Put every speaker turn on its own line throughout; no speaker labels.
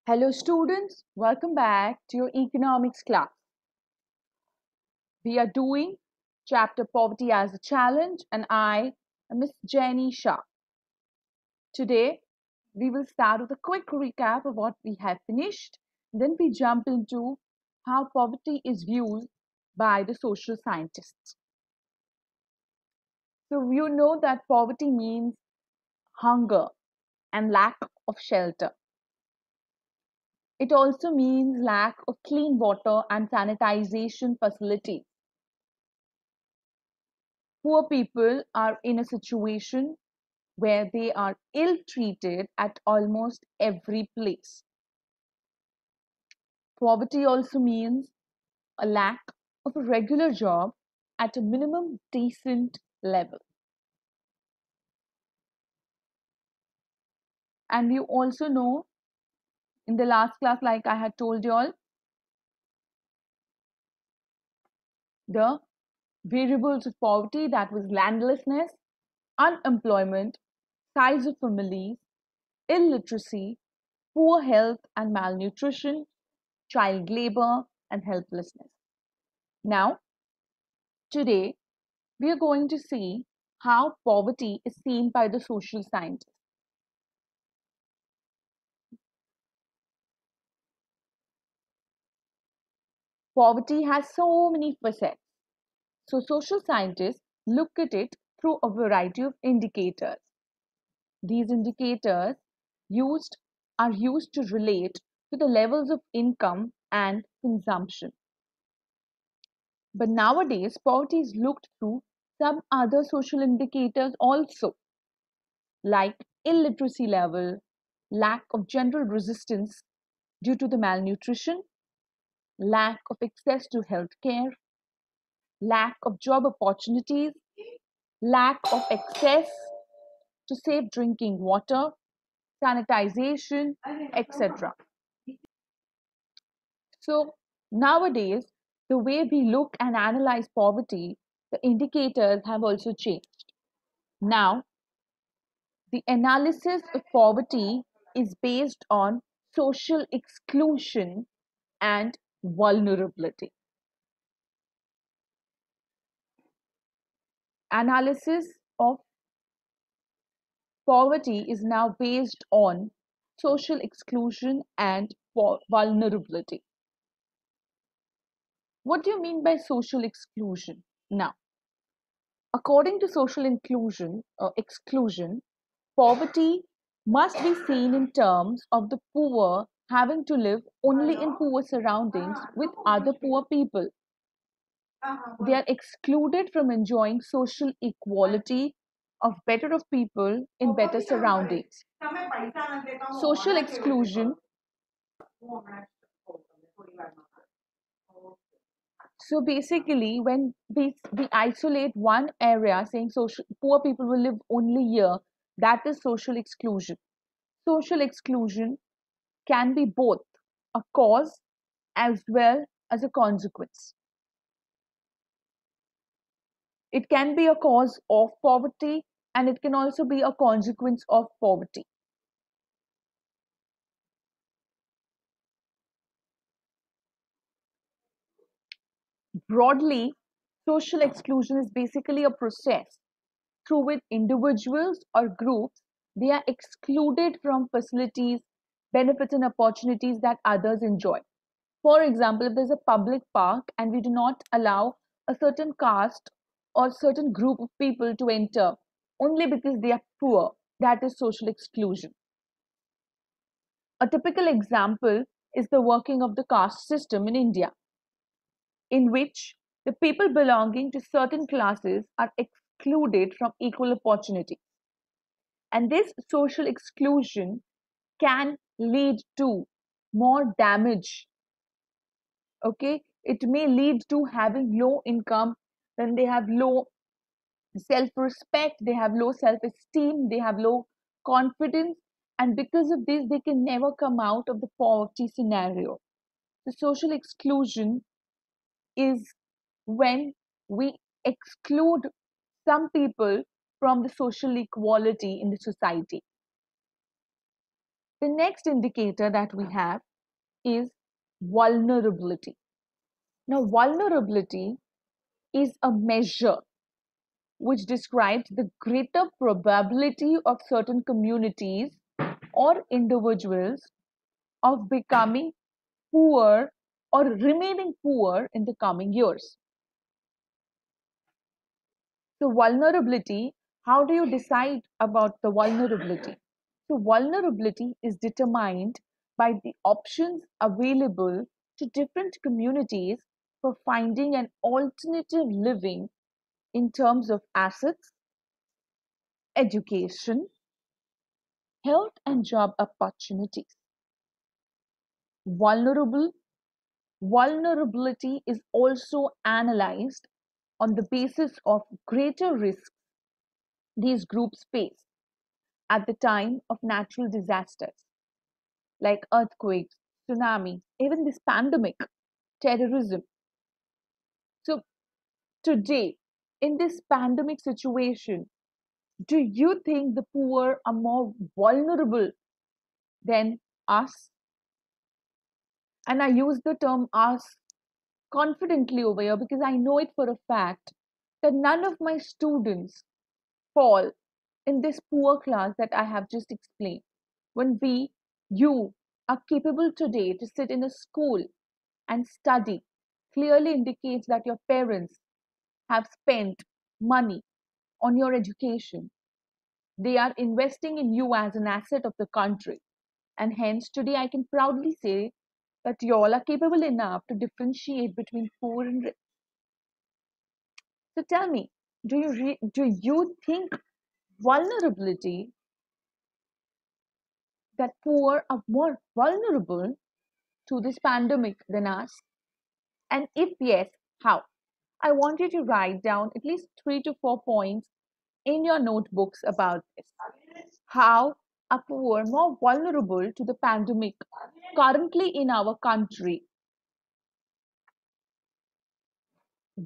Hello students, welcome back to your economics class. We are doing chapter Poverty as a Challenge and I am Miss Jenny Shah. Today we will start with a quick recap of what we have finished, then we jump into how poverty is viewed by the social scientists. So you know that poverty means hunger and lack of shelter. It also means lack of clean water and sanitization facilities. Poor people are in a situation where they are ill treated at almost every place. Poverty also means a lack of a regular job at a minimum decent level. And you also know in the last class, like I had told you all, the variables of poverty, that was landlessness, unemployment, size of families, illiteracy, poor health and malnutrition, child labor, and helplessness. Now, today, we are going to see how poverty is seen by the social scientists. Poverty has so many facets. So, social scientists look at it through a variety of indicators. These indicators used are used to relate to the levels of income and consumption. But nowadays, poverty is looked through some other social indicators also, like illiteracy level, lack of general resistance due to the malnutrition, lack of access to health care, lack of job opportunities, lack of access to safe drinking water, sanitization, etc. So nowadays, the way we look and analyze poverty, the indicators have also changed. Now, the analysis of poverty is based on social exclusion and vulnerability. Analysis of poverty is now based on social exclusion and vulnerability. What do you mean by social exclusion? Now, according to social inclusion or exclusion, poverty must be seen in terms of the poor having to live only in poor surroundings with other poor people. They are excluded from enjoying social equality of better of people in better surroundings. Social exclusion. So basically, when we isolate one area saying social poor people will live only here, that is social exclusion. Social exclusion can be both a cause as well as a consequence. It can be a cause of poverty and it can also be a consequence of poverty. Broadly, social exclusion is basically a process through which individuals or groups they are excluded from facilities, benefits and opportunities that others enjoy. For example, if there's a public park and we do not allow a certain caste or certain group of people to enter only because they are poor, that is social exclusion. A typical example is the working of the caste system in India, in which the people belonging to certain classes are excluded from equal opportunity. And this social exclusion can lead to more damage. Okay, it may lead to having low income, then they have low self respect, they have low self esteem, they have low confidence, and because of this, they can never come out of the poverty scenario. The social exclusion is when we exclude some people from the social equality in the society. The next indicator that we have is vulnerability. Now, vulnerability is a measure which describes the greater probability of certain communities or individuals of becoming poor or remaining poor in the coming years. So, vulnerability, how do you decide about the vulnerability? So, vulnerability is determined by the options available to different communities for finding an alternative living in terms of assets, education, health, and job opportunities. Vulnerable Vulnerability is also analyzed on the basis of greater risks these groups face at the time of natural disasters like earthquakes, tsunami, even this pandemic, terrorism. So, today, in this pandemic situation, do you think the poor are more vulnerable than us? And I use the term us confidently over here because I know it for a fact that none of my students fall in this poor class that I have just explained. When you are capable today to sit in a school and study, clearly indicates that your parents have spent money on your education. They are investing in you as an asset of the country. And hence, today I can proudly say that you all are capable enough to differentiate between poor and rich. So tell me, do you think vulnerability that poor are more vulnerable to this pandemic than us? And if yes, how? I want you to write down at least 3 to 4 points in your notebooks about this. How are poor more vulnerable to the pandemic currently in our country?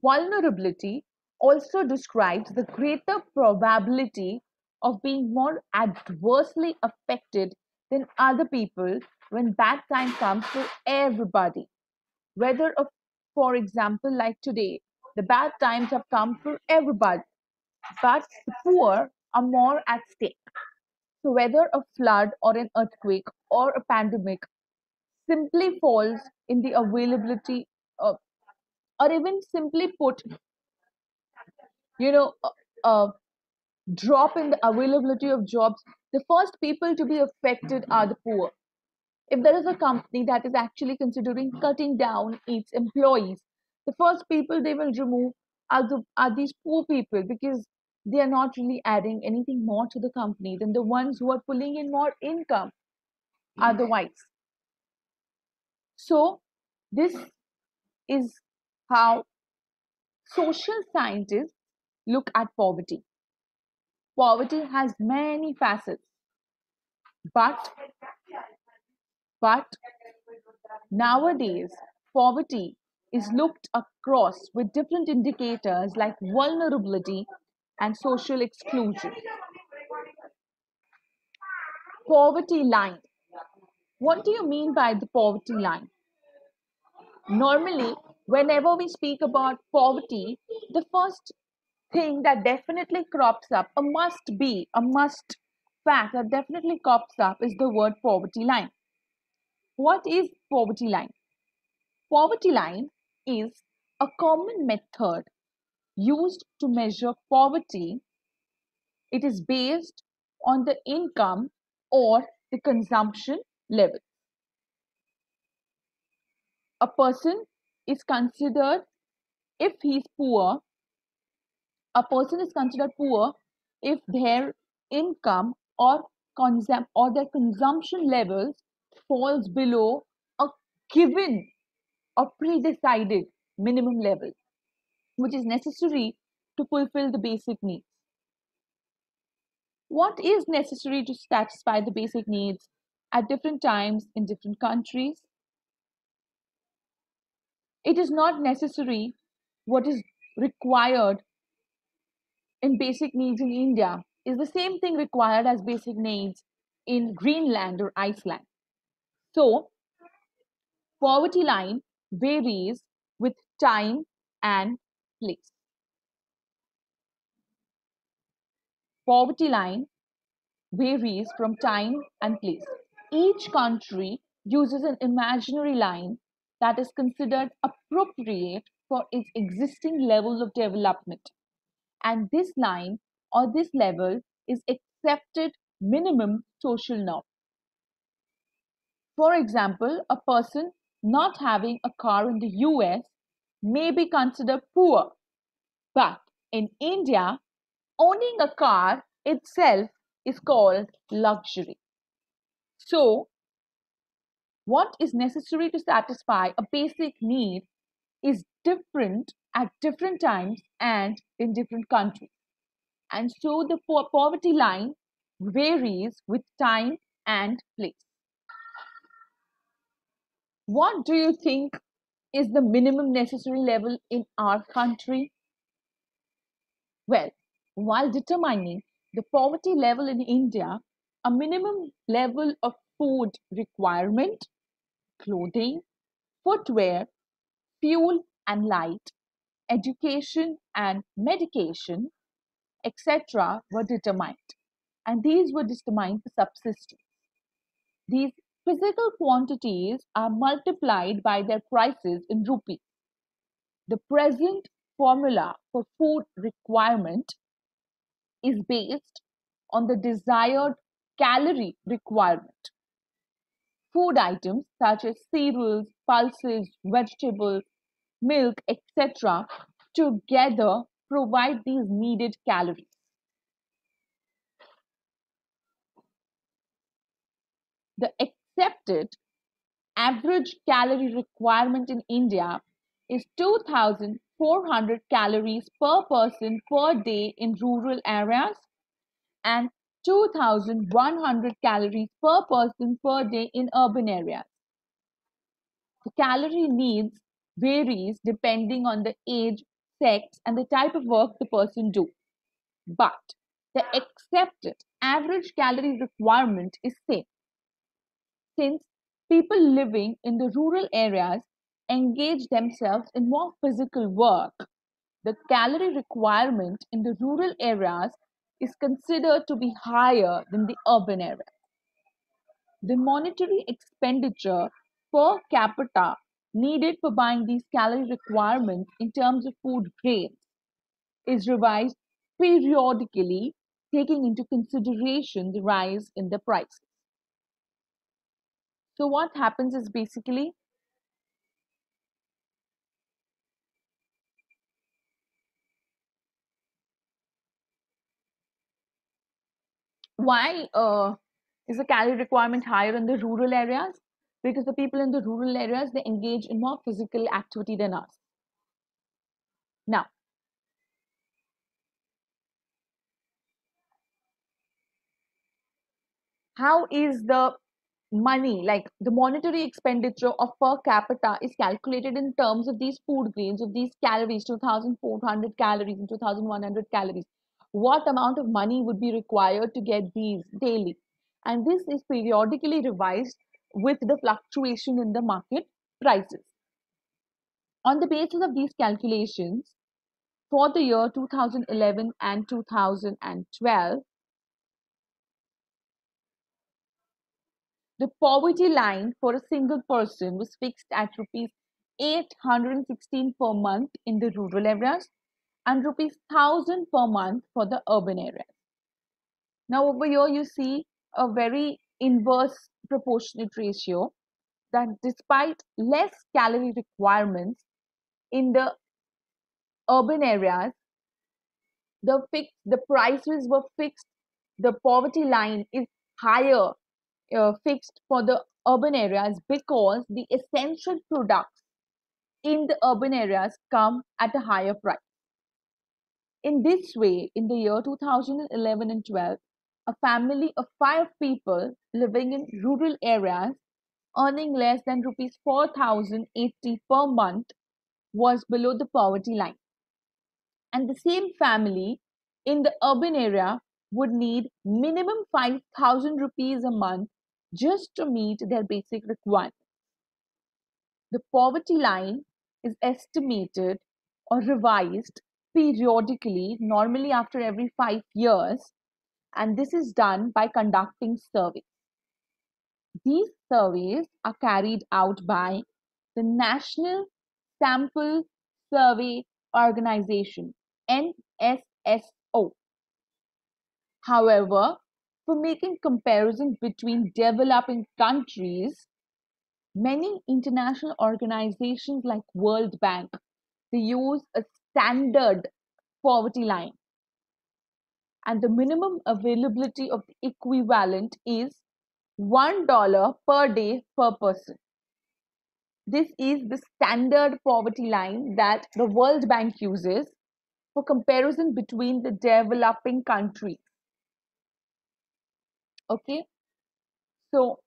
Vulnerability also describes the greater probability of being more adversely affected than other people when bad time comes for everybody. Whether, for example, like today, the bad times have come for everybody, but the poor are more at stake. So, whether a flood or an earthquake or a pandemic simply falls in the availability, or even simply put, you know, a drop in the availability of jobs, the first people to be affected are the poor. If there is a company that is actually considering cutting down its employees, the first people they will remove are these poor people because they are not really adding anything more to the company than the ones who are pulling in more income otherwise. So, this is how social scientists look at poverty. Poverty has many facets, but but nowadays poverty is looked across with different indicators like vulnerability and social exclusion. Poverty line. What do you mean by the poverty line? Normally, whenever we speak about poverty, the first thing that definitely crops up, a must fact that definitely crops up is the word poverty line. What is poverty line? Poverty line is a common method used to measure poverty. It is based on the income or the consumption level. A person is considered, if he's poor, a person is considered poor if their income or their consumption levels falls below a given or pre-decided minimum level, which is necessary to fulfill the basic needs. What is necessary to satisfy the basic needs at different times in different countries? It is not necessary what is required in basic needs in India is the same thing required as basic needs in Greenland or Iceland. So, poverty line varies with time and place. Poverty line varies from time and place. Each country uses an imaginary line that is considered appropriate for its existing level of development. And this line or this level is accepted minimum social norm. For example, a person not having a car in the US may be considered poor, but in India, owning a car itself is called luxury. So, what is necessary to satisfy a basic need is different at different times and in different countries. And so the poverty line varies with time and place. What do you think is the minimum necessary level in our country? Well, while determining the poverty level in India, a minimum level of food requirement, clothing, footwear, fuel and light, education and medication, etc., were determined. And these were determined for subsistence. These physical quantities are multiplied by their prices in rupees. The present formula for food requirement is based on the desired calorie requirement. Food items such as cereals, pulses, vegetables, milk, etc., together provide these needed calories. The accepted average calorie requirement in India is 2,400 calories per person per day in rural areas and 2,100 calories per person per day in urban areas. The calorie needs varies depending on the age, sex, and the type of work the person do. But the accepted average calorie requirement is same. Since people living in the rural areas engage themselves in more physical work, the calorie requirement in the rural areas is considered to be higher than the urban areas. The monetary expenditure per capita needed for buying these calorie requirements in terms of food grains is revised periodically, taking into consideration the rise in the prices. So, what happens is basically why is the calorie requirement higher in the rural areas? Because the people in the rural areas they engage in more physical activity than us. Now, how is the money, like the monetary expenditure of per capita, is calculated in terms of these food grains, of these calories, 2,400 calories and 2,100 calories? What amount of money would be required to get these daily? And this is periodically revised with the fluctuation in the market prices. On the basis of these calculations, for the year 2011 and 2012, the poverty line for a single person was fixed at rupees 816 per month in the rural areas and rupees 1000 per month for the urban areas. Now, over here, you see a very inverse proportionate ratio that despite less calorie requirements in the urban areas, the prices were fixed. The poverty line is higher fixed for the urban areas because the essential products in the urban areas come at a higher price. In this way, in the year 2011 and 12, a family of 5 people living in rural areas earning less than rupees 4,080 per month was below the poverty line. And the same family in the urban area would need minimum 5,000 rupees a month just to meet their basic requirements. The poverty line is estimated or revised periodically, normally after every 5 years, and this is done by conducting surveys. These surveys are carried out by the National Sample Survey Organization, NSSO. However, for making comparisons between developing countries, many international organizations like World Bank, they use a standard poverty line, and the minimum availability of the equivalent is $1 per day per person. This is the standard poverty line that the World Bank uses for comparison between the developing countries. Okay, so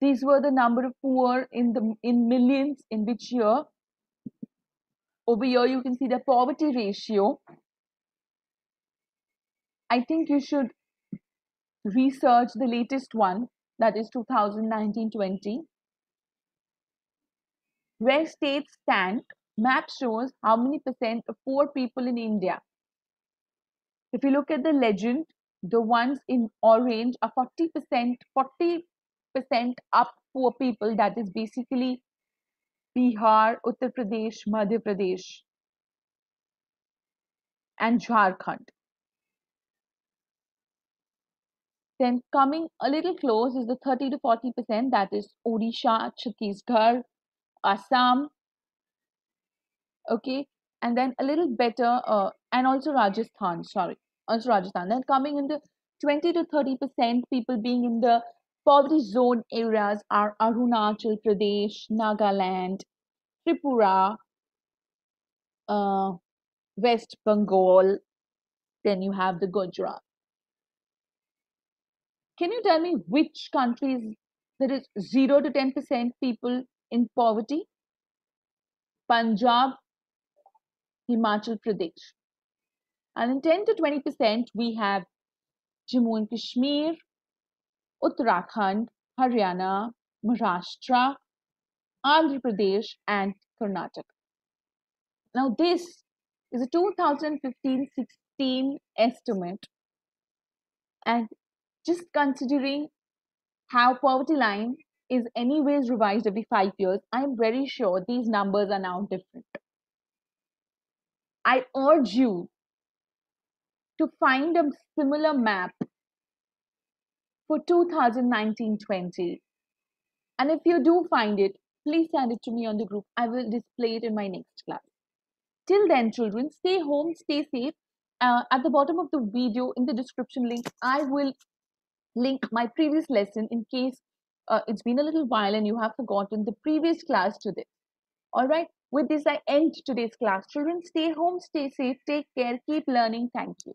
these were the number of poor in millions in which year. Over here you can see the poverty ratio. I think you should research the latest one, that is 2019-20, where states stand. Map shows how many percent of poor people in India. If you look at the legend, the ones in orange are 40% up poor people. That is basically Bihar, Uttar Pradesh, Madhya Pradesh, and Jharkhand. Then coming a little close is the 30 to 40%, that is Odisha, Chhattisgarh, Assam, okay, and then a little better, and also Rajasthan, sorry, also Rajasthan. Then coming in the 20 to 30% people being in the poverty zone areas are Arunachal Pradesh, Nagaland, Tripura, uh, West Bengal, then you have the Gujarat. Can you tell me which countries there is 0 to 10% people in poverty? Punjab, Himachal Pradesh. And in 10 to 20%, we have Jammu and Kashmir, Uttarakhand, Haryana, Maharashtra, Andhra Pradesh, and Karnataka. Now, this is a 2015-16 estimate, and just considering how poverty line is anyways revised every 5 years, I am very sure these numbers are now different. I urge you to find a similar map for 2019-20. And if you do find it, please send it to me on the group. I will display it in my next class. Till then, children, stay home, stay safe. At the bottom of the video, in the description link, I will link my previous lesson in case it's been a little while and you have forgotten the previous class to this. All right, with this, I end today's class. Children, stay home, stay safe, take care, keep learning. Thank you.